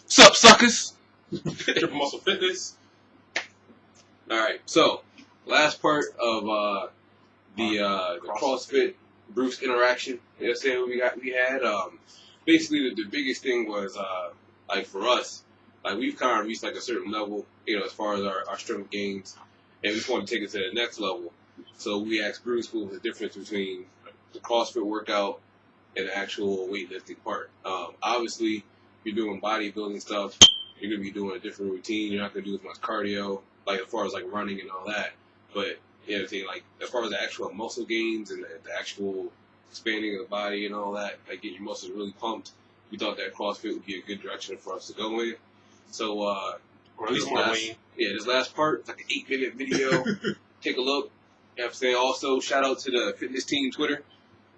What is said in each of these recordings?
Sup, suckers? Triple Muscle Fitness. Alright, so, last part of the CrossFit Bruce interaction. You know what I'm saying? We had. Basically, the biggest thing was, like, for us, like, we've kind of reached, like, a certain level, you know, as far as our strength gains, and we just want to take it to the next level. So we asked Bruce what was the difference between the CrossFit workout and the actual weightlifting part. Obviously, if you're doing bodybuilding stuff, you're going to be doing a different routine. You're not going to do as much cardio, like, as far as, like, running and all that. But, you know what I'm saying, like, as far as the actual muscle gains and the actual expanding of the body and all that, like, get your muscles really pumped, we thought that CrossFit would be a good direction for us to go in. So, or at least more lean. Yeah, this last part, it's like an 8-minute video. Take a look. You know what I'm saying? Also, shout out to the fitness team Twitter. You know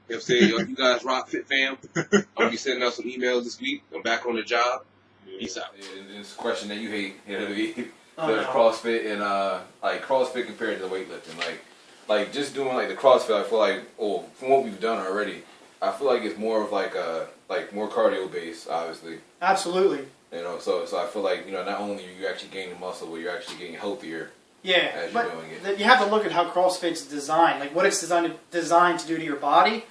what I'm saying? Yo, you guys rock, Fit Fam. I'm going to be sending out some emails this week. I'm back on the job. Peace out. Yeah, it's a question that you hate, you know what I mean? The CrossFit and, like, CrossFit compared to the weightlifting. Like, just doing, like, the CrossFit, I feel like, from what we've done already, I feel like it's more of, like, more cardio-based, obviously. Absolutely. You know, so I feel like, you know, not only are you actually gaining muscle, but you're actually getting healthier. Yeah, as you're but doing it. You have to look at how CrossFit's designed, like what it's designed to do to your body.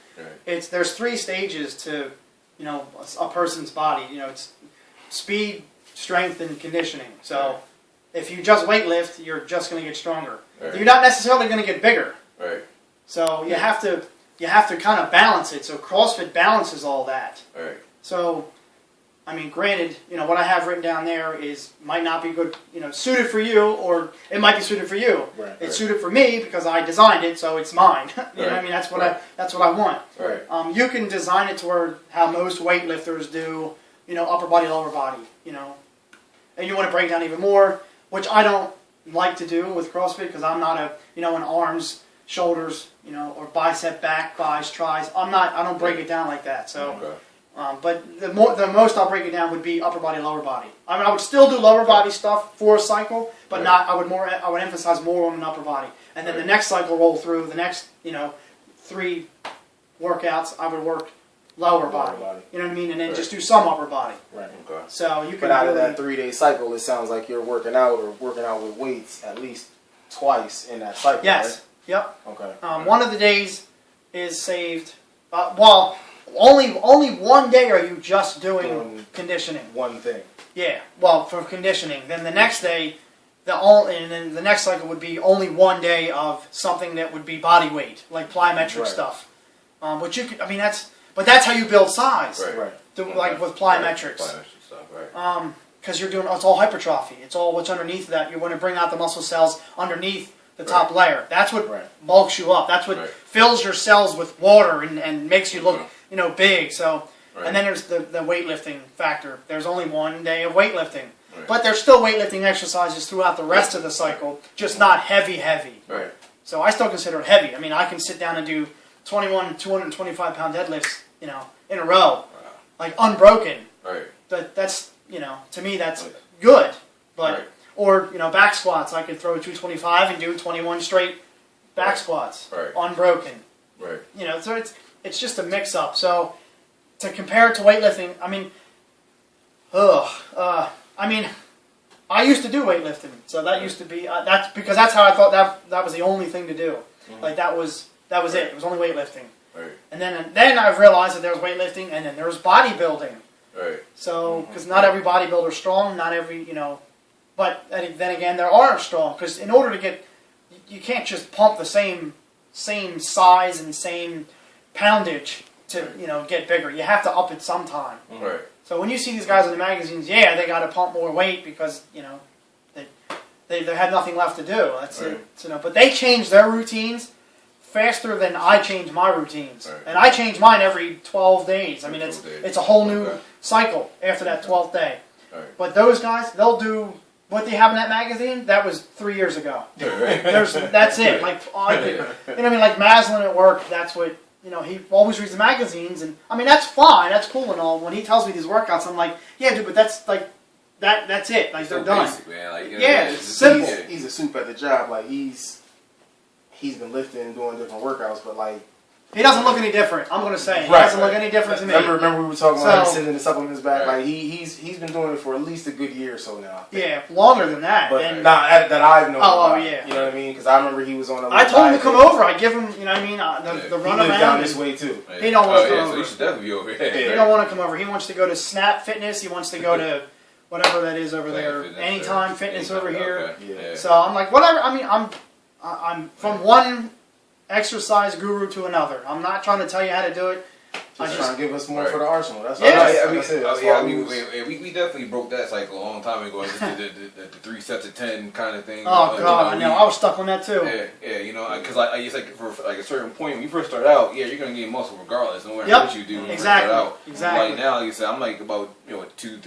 Right. There's 3 stages to, you know, a person's body. You know, it's speed, strength, and conditioning. So if you just weightlift, you're just going to get stronger. Right. You're not necessarily going to get bigger. Right. So you have to kind of balance it. So CrossFit balances all that. Right. So, I mean, granted, you know, what I have written down there might not be good, you know, suited for you, or it might be suited for you. Right. It's suited for me because I designed it, so it's mine. You know what I mean? That's what I want. Right. You can design it to where how most weightlifters do, you know, upper body, lower body, you know. And you want to break down even more, which I don't like to do with CrossFit because I'm not an arms, shoulders, you know, or bicep, back, thighs, tries. I don't break it down like that. So. Okay. But the most I'll break it down would be upper body, lower body. I mean, I would still do lower body stuff for a cycle, but not. I would emphasize more on an upper body, and then the next cycle roll through the next, you know, 3 workouts. I would work lower body. You know what I mean, and then just do some upper body. Right. Okay. So you can. But out of that 3-day cycle, it sounds like you're working out with weights at least twice in that cycle. Yes. Right? Yep. Okay. One of the days is saved. Only one day are you just doing conditioning. One thing. Yeah, well, for conditioning. Then the next day, and then the next cycle would be only one day of something that would be body weight, like plyometric stuff. Which you could, I mean, that's how you build size. Right. Like with plyometrics. Plyometric stuff, right. Because it's all hypertrophy. It's all what's underneath that. You want to bring out the muscle cells underneath the top layer. That's what bulks you up. That's what fills your cells with water and makes you look, you know, big. So, and then there's the weightlifting factor. There's only one day of weightlifting, but there's still weightlifting exercises throughout the rest of the cycle, just not heavy. Right. So I still consider it heavy. I mean, I can sit down and do 21 225-pound deadlifts, you know, in a row, like unbroken. Right. That's, you know, to me that's good, but. Or, you know, back squats. I could throw 225 and do 21 straight back squats, unbroken. Right. You know, so it's just a mix-up. So to compare it to weightlifting, I mean, I used to do weightlifting, so that used to be that's because that's how I thought that was the only thing to do. Like that was it. It was only weightlifting. Right. And then I realized that there was weightlifting, and then there was bodybuilding. Right. So because not every bodybuilder is strong, not every, you know. But then again, there are strong, because in order to get, you can't just pump the same size and same poundage to, you know, get bigger. You have to up it sometime. Right. So when you see these guys in the magazines, they got to pump more weight because, you know, they have nothing left to do. That's it. So, you know, but they change their routines faster than I change my routines, and I change mine every 12 days. I mean, it's a whole new cycle after that 12th day. But those guys, they'll do. What they have in that magazine, that was 3 years ago. That's it. Like, you know what I mean? Like Maslin at work, that's what, you know, he always reads the magazines. And, I mean, that's fine. That's cool and all. When he tells me these workouts, I'm like, yeah, dude, but that's, like, that's it. Like, they're done. Basic, man. Like, you know, it's simple. He's a soup at the job. Like, he's been lifting and doing different workouts, but, like, He doesn't look any different. I'm going to say he Right. doesn't look any different to me. Remember we were talking about him So- sitting in the supplements back. Right. Like he's been doing it for at least a good year or so now. Yeah, longer than that. But And not that I've known. Oh, about. yeah. You know what I mean? Because I remember he was on a. I told him to come over. I give him, you know what I mean, the He run lives around. down this way too. He don't want to yeah, come so over. you should definitely be over here. He don't want to come over. He wants to go to Snap Fitness. He wants to go to whatever that is over there. Fitness, Anytime Fitness over here. Okay. Yeah. So I'm like, whatever. I mean, I'm from one exercise guru to another. I'm not trying to tell you how to do it. Just trying to give us more Right. for the arsenal. That's Yeah. all. I Like mean, I said, that's yeah, why I mean, we was- we definitely broke that cycle a long time ago. Just the 3 sets of 10 kind of thing. Oh God, I know. I was stuck on that too. Yeah, you know, because it's like for like a certain point when you first start out, yeah, you're gonna gain muscle regardless, no matter Yep. what you do. When you Exactly. first start out. Exactly. Like now, like I said, I'm like about 2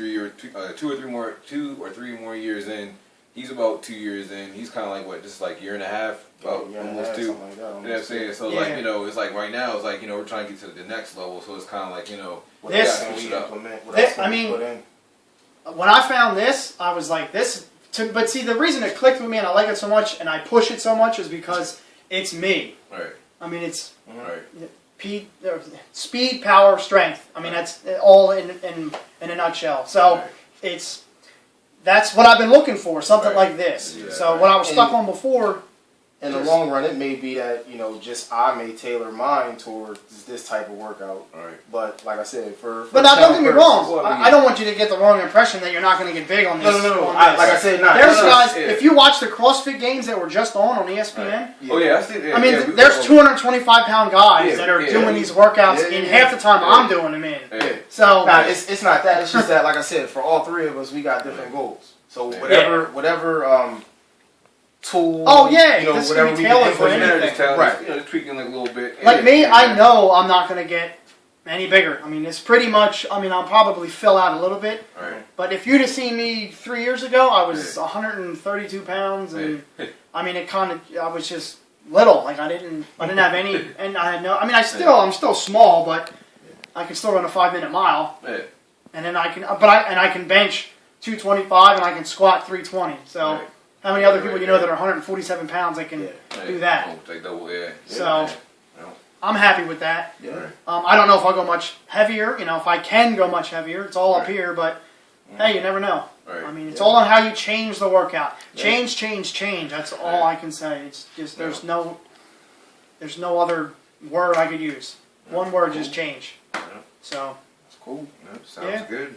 or 3 more years in. He's about 2 years in. He's kind of like what, just like year and a half, about Yeah, almost 2. something like that, You know what I'm saying? So Yeah. like it's like right now it's like we're trying to get to the next level. So it's kind of like What This- else can we implement? What else can we put in? When I found this, I was like, this. But see, the reason it clicked with me and I like it so much and I push it so much is because it's me. right, I mean, it's right. speed, power, strength. I mean, that's all in a nutshell. So Right. that's what I've been looking for, something Right. like this. Yeah. So what I was stuck on before. In the long run, it may be that just I may tailor mine towards this type of workout. Right. But like I said, for But now, don't get me channel wrong. purposes, I don't want you to get the wrong impression that you're not going to get big on this. No. on Like this. I said, not. There's no, guys. yeah. If you watch the CrossFit games that were just on ESPN, Oh yeah, I see. I mean, there's 225-pound guys Yeah, that are yeah. doing these workouts Yeah, in yeah. half the time Yeah. I'm doing them in. Yeah. So Nah, it's not that. It's just that, like I said, for all three of us, we got different goals. So whatever tool. Oh, yeah, this can whatever be we tailored for implement. anything. Right. Just tweaking like a little bit. like me, I know I'm not going to get any bigger. I mean, it's pretty much. I mean, I'll probably fill out a little bit. Right. But if you'd have seen me 3 years ago, I was 132 pounds, and I mean, I was just little. Like I didn't have any, and I had no. I mean, I'm still small, but I can still run a 5-minute mile, Yeah. and then I can bench 225, and I can squat 320. So. Right. How many other people you know that are 147 pounds that can do that? Oh, like double, yeah. So I'm happy with that. Yeah. I don't know if I'll go much heavier. If I can go much heavier, it's all up here. But hey, you never know. Right. I mean, it's all on how you change the workout. Change. That's all I can say. It's just there's no other word I could use. One word, just change. So That's cool. Sounds Yeah. good.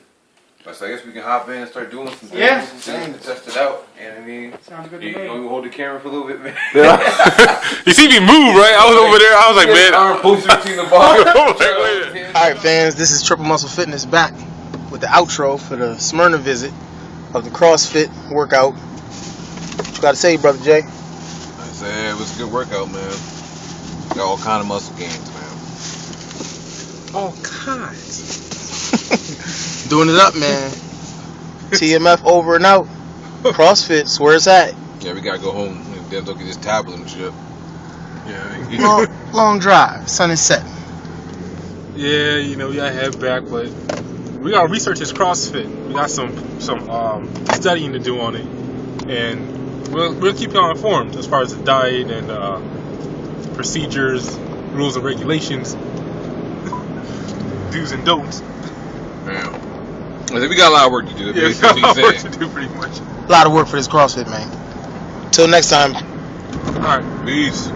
So I guess we can hop in and start doing some things. Yeah. And test it out. You know what I mean? sounds good You to me. want me to hold the camera for a little bit, man? You see me move, right? I was over there. I was like, man. Arm posted between the bars. I'm like, wait. All right, fans, this is Triple Muscle Fitness back with the outro for the Smyrna visit of the CrossFit workout. What you got to say, Brother Jay? I said it was a good workout, man. Got all kind of muscle gains, man. All kinds. Doing it up, man. TMF over and out. CrossFit's where it's at. Yeah, we gotta go home and then look at this tablet and shit. Yeah. Long drive. Sun is setting. Yeah, we gotta head back, but we gotta research this CrossFit. We got some studying to do on it, and we'll keep you on informed as far as the diet and procedures, rules and regulations, do's and don'ts. Yeah. I think we got a lot of work to do. Yeah, That's we got a lot of basically work what to do pretty much. A lot of work for this CrossFit, man. Till next time. All right. Peace.